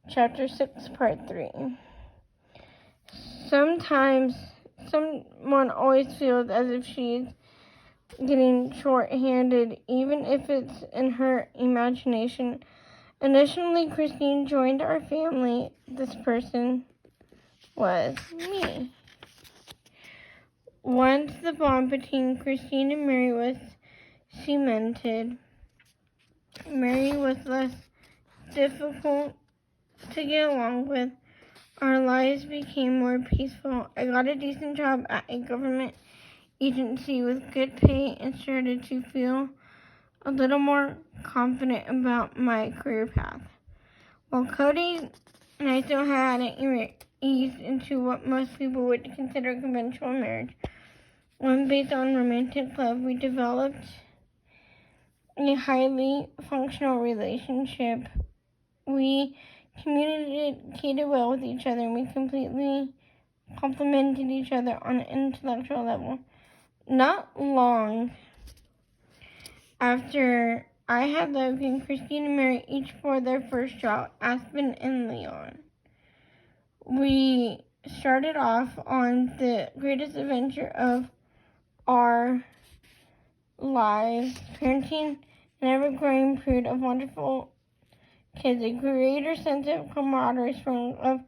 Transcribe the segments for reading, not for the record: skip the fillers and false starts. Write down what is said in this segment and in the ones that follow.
Chapter 6, Part 3. Sometimes someone always feels as if she's getting short-handed, even if it's in her imagination. Initially, Christine joined our family. This person was me. Once the bond between Christine and Mary was cemented, Mary was less difficult to get along with. Our lives became more peaceful. I got a decent job at a government agency with good pay and started to feel a little more confident about my career path. While Cody and I still hadn't eased into what most people would consider conventional marriage, one based on romantic love, we developed a highly functional relationship. We communicated well with each other, and we completely complemented each other on an intellectual level. Not long after I had Logan, Christine and Mary each for their first job, Aspen and Leon. We started off on the greatest adventure of our lives, parenting an ever-growing brood of wonderful kids, a greater sense of camaraderie of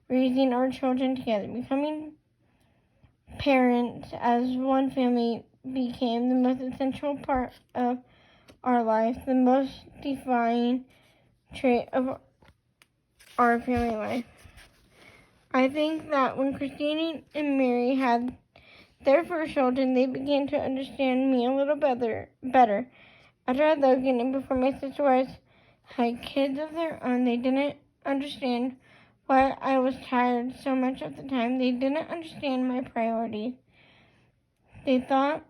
raising our children together. Becoming parents as one family became the most essential part of our life, the most defining trait of our family life. I think that when Christine and Mary had their first children, they began to understand me a little better. After I had Logan and before my sister had kids of their own, they didn't understand why I was tired so much of the time. They didn't understand my priorities. They thought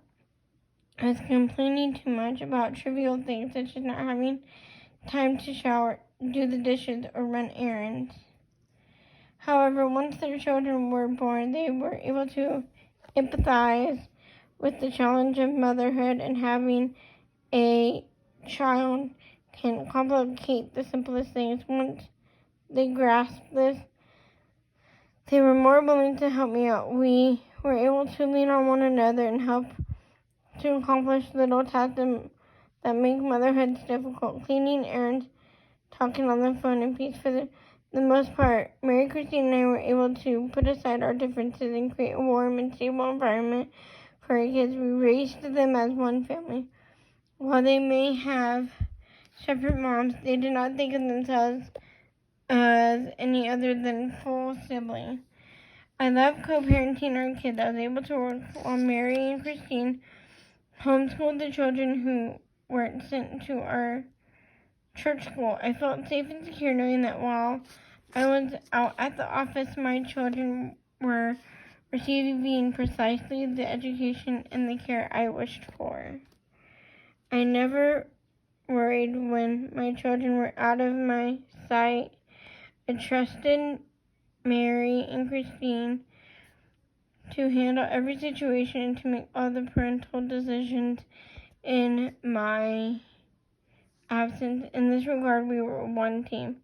I was complaining too much about trivial things such as not having time to shower, do the dishes, or run errands. However, once their children were born, they were able to empathize with the challenge of motherhood, and having a child can complicate the simplest things. Once they grasped this, they were more willing to help me out. We were able to lean on one another and help to accomplish little tasks that make motherhood difficult. Cleaning errands, talking on the phone, and peace. For the most part, Mary, Christine, and I were able to put aside our differences and create a warm and stable environment for our kids. We raised them as one family. While they may have separate moms, they did not think of themselves as any other than full siblings. I love co-parenting our kids. I was able to work while Mary and Christine homeschooled the children who weren't sent to our church school. I felt safe and secure knowing that while I was out at the office, my children were receiving precisely the education and the care I wished for. I never worried when my children were out of my sight. I trusted Mary and Christine to handle every situation and to make all the parental decisions in my absence. In this regard, we were one team.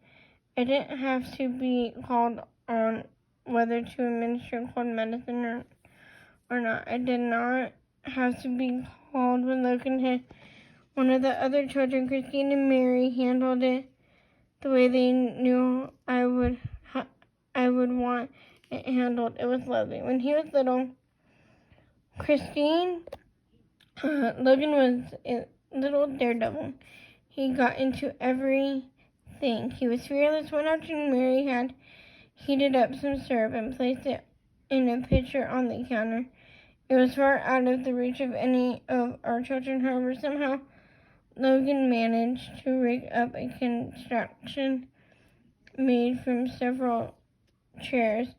I didn't have to be called on whether to administer cold medicine or not. I did not have to be called when Logan hit one of the other children. Christine and Mary handled it the way they knew I would want it handled. It was lovely. When he was little, Logan was a little daredevil. He got into everything. He was fearless. One afternoon, Mary had heated up some syrup and placed it in a pitcher on the counter. It was far out of the reach of any of our children. However, somehow Logan managed to rig up a construction made from several chairs,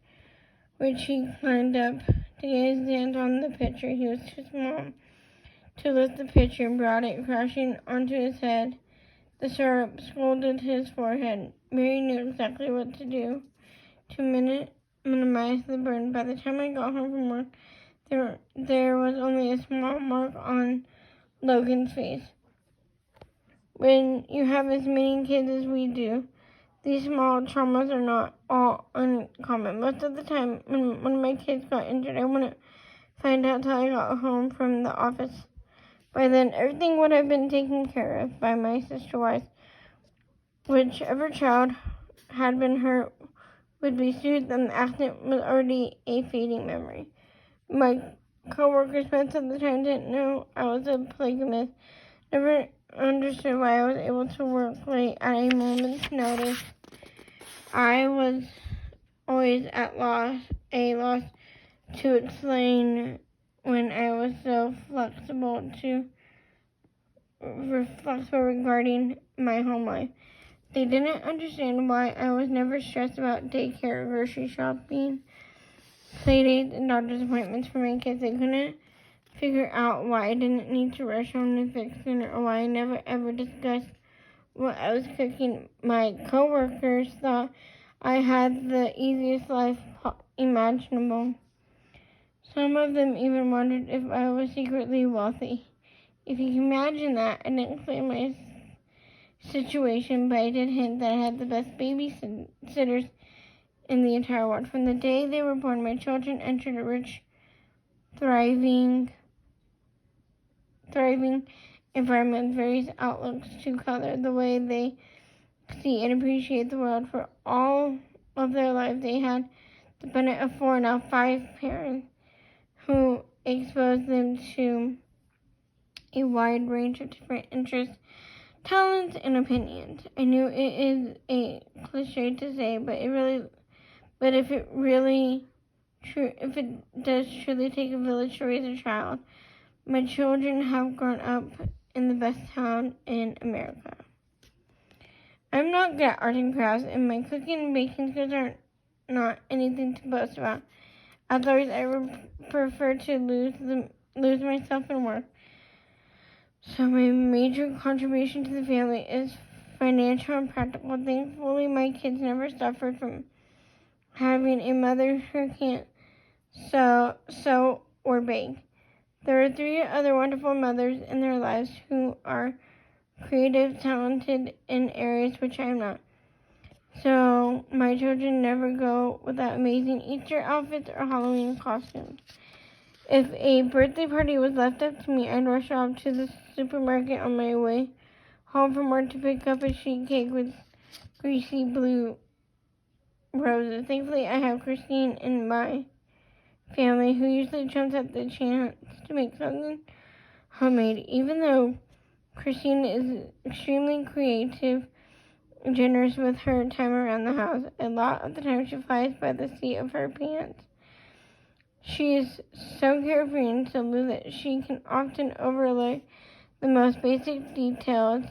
which he climbed up to get his hands on the pitcher. He was too small to lift the pitcher and brought it crashing onto his head. The syrup scalded his forehead. Mary knew exactly what to do to minimize the burn. By the time I got home from work, there was only a small mark on Logan's face. When you have as many kids as we do, These small traumas are not all uncommon. Most of the time, when one of my kids got injured, I wouldn't find out till I got home from the office. By then, everything would have been taken care of by my sister wives. Whichever child had been hurt would be soothed, and the accident was already a fading memory. My coworkers most of the time didn't know I was a polygamist, never understood why I was able to work late at a moment's notice. I was always at a loss to explain when I was so flexible regarding my home life. They didn't understand why I was never stressed about daycare, grocery shopping, playdates, and doctor's appointments for my kids. They couldn't figure out why I didn't need to rush home to fix dinner, or why I never ever discussed what I was cooking. My coworkers thought I had the easiest life imaginable. Some of them even wondered if I was secretly wealthy. If you can imagine that, I didn't explain my situation, but I did hint that I had the best babysitters in the entire world. From the day they were born, my children entered a rich, thriving environment with various outlooks to color the way they see and appreciate the world. For all of their life, they had the benefit of 4, now 5 parents who exposed them to a wide range of different interests, talents, and opinions. I knew it is a cliche to say, but if it does truly take a village to raise a child. My children have grown up in the best town in America. I'm not good at arts and crafts, and my cooking and baking skills are not anything to boast about. As always, I would prefer to lose myself in work. So my major contribution to the family is financial and practical. Thankfully, my kids never suffered from having a mother who can't sew or bake. There are 3 other wonderful mothers in their lives who are creative, talented in areas which I am not. So my children never go without amazing Easter outfits or Halloween costumes. If a birthday party was left up to me, I'd rush off to the supermarket on my way home from work to pick up a sheet cake with greasy blue roses. Thankfully, I have Christine in my family who usually jumps at the chance to make something homemade. Even though Christine is extremely creative and generous with her time around the house, a lot of the time she flies by the seat of her pants. She is so carefree and so blue that she can often overlook the most basic details,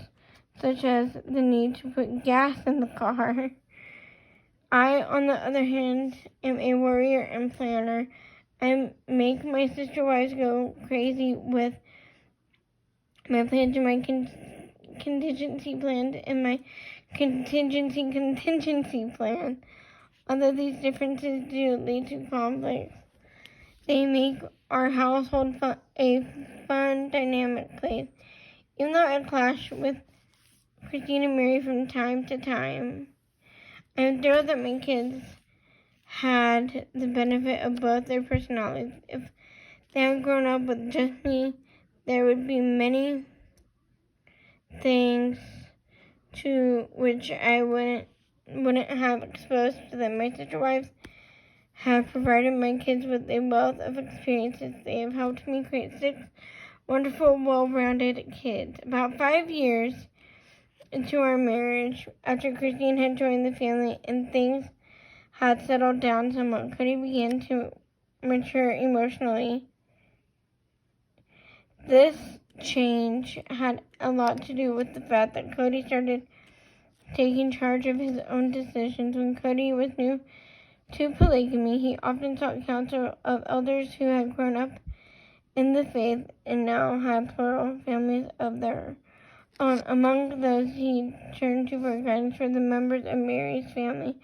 such as the need to put gas in the car. I, on the other hand, am a worrier and planner. I make my sister wives go crazy with my plans and my contingency plan and my contingency plan. Although these differences do lead to conflicts, they make our household a fun, dynamic place. Even though I clash with Christine and Mary from time to time, I'm thrilled that my kids had the benefit of both their personalities. If they had grown up with just me, there would be many things to which I wouldn't have exposed to them. My sister wives have provided my kids with a wealth of experiences. They have helped me create 6 wonderful, well-rounded kids. About 5 years into our marriage, after Christine had joined the family and things had settled down somewhat, Cody began to mature emotionally. This change had a lot to do with the fact that Cody started taking charge of his own decisions. When Cody was new to polygamy, he often sought counsel of elders who had grown up in the faith and now had plural families of their own. Among those he turned to for guidance were the members of Mary's family.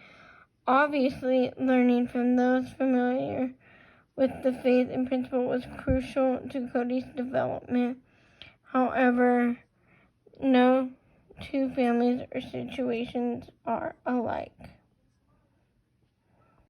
Obviously, learning from those familiar with the faith and principle was crucial to Cody's development. However, no two families or situations are alike.